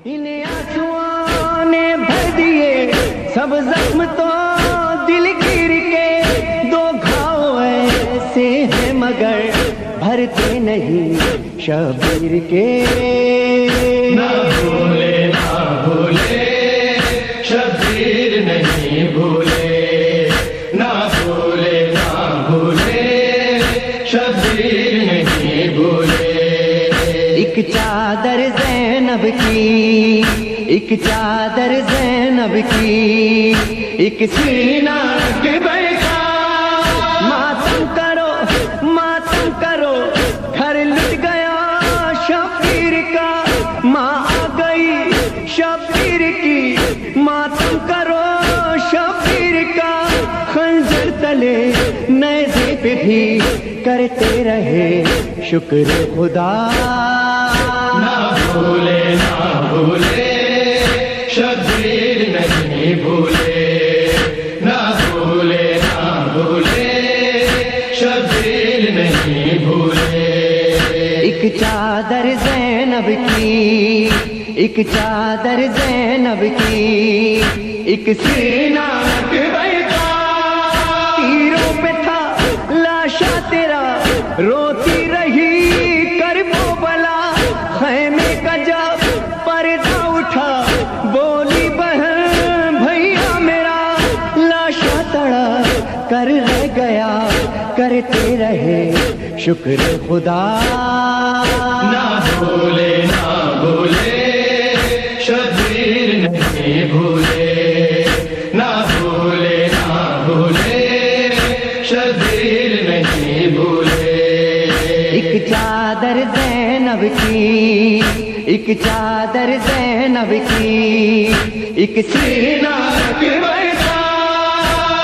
ان آنسوؤں نے بھر دیے سب زخم تو دل گیر کے، دو گھاؤ ایسے ہیں مگر بھرتے نہیں شبیر کے۔ نہ بھولے شبیر نہیں بھولے، نہ بھولے شبیر نہیں بھولے۔ ایک چادر زینب کی، ایک چادر زینب کی، ایک سینہ کے بیٹا ماتم کرو ماتم کرو، گھر لٹ گیا شبیر کا، ماں آ گئی شبیر کی، ماتم کرو شبیر کا، خنجر تلے نیزے پہ بھی کرتے رہے شکر خدا۔ نہ بھولے شبیر نہیں بھولے، نہ بھولے شبیر نہیں بھولے۔ ایک چادر زینب کی، ایک چادر زینب کی، ایک سینہ کے بیٹا تیروں پہ تھا لاشا تیرا، روتی رہی کربو بلا، خیمے کا جب پردہ اٹھا بولی بہن بھیا میرا، لاشا تڑا کر رہ گیا کرتے رہے شکر خدا۔ نہ بھولے شبیر نہیں بھولے، نہ بھولے شبیر نہیں بھولے۔ ایک چادر زینب کی، ایک چادر زینب کی، ایک سینہ کے بیٹا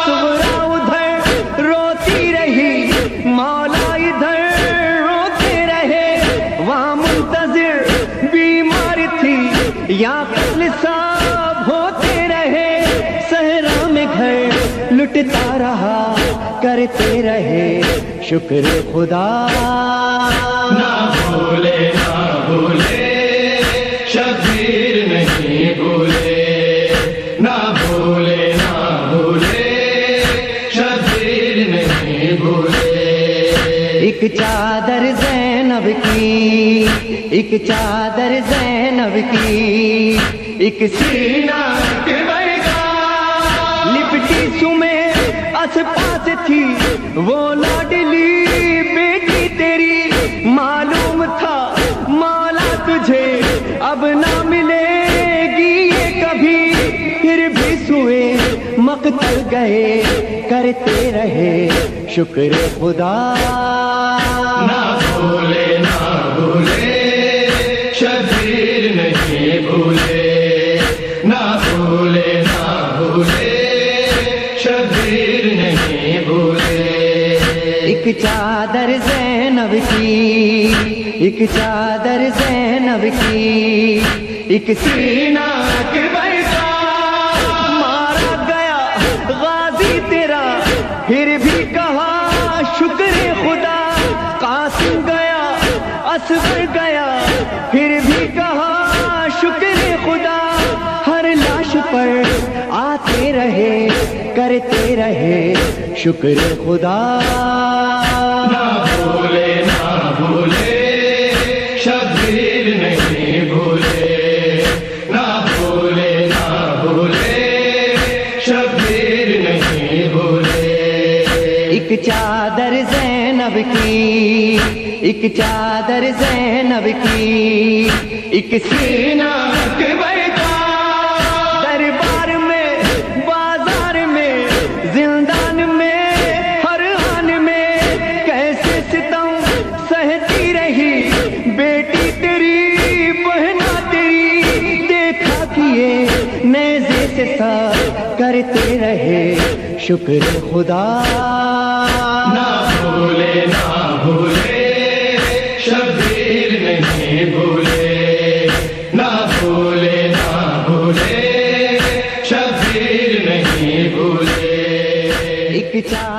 صغرا ادھر روتی رہی، مولا ادھر روتے رہے، وہاں منتظر بیمار تھی، یہاں قتل سب ہوتے رہے، صحرا میں گھر لٹتا رہا کرتے رہے شکر خدا۔ نہ بھولے شبیر نہیں بھولے، نہ بھولے شبیر نہیں بھولے۔ ایک چادر زینب کی، ایک چادر زینب کی، ایک سینہ کے بیٹا لپٹی سمے اس پاس تھی، وہ لاڈلی بیٹی تیری، معلوم تھا مولا تجھے اب نہ ملے گی یہ کبھی، پھر بھی سوئے مقتل گئے کرتے رہے شکر خدا۔ نہ بھولے شبیر نہیں بھولے، نہ بھولے شبیر نہیں بھولے۔ ایک چادر زینب کی، ایک چادر زینب کی، ایک سینہ کے بیٹا مارا گیا غازی تیرا، پھر بھی کہا شکر خدا، قاسم گیا اصغر گیا، پھر بھی کہا شکر خدا، ہر لاش پر آتے رہے کرتے رہے شکر خدا۔ نہ بھولے شبیر نہیں بھولے، نہ بھولے شبیر نہیں بھولے۔ ایک چادر زینب کی، ایک چادر زینب کی، ایک سینہ کے بیٹا دربار میں بازار میں زندان میں ہر آن میں، کیسے ستم سہتی رہی بیٹی تیری بہنا تیری، دیکھا کیے نیزے سے سب کرتے رہے شکر خدا۔ نہ بھولے شبیر نہیں بھولے، نہ بھولے شبیر نہیں بھولے۔ ایک چادر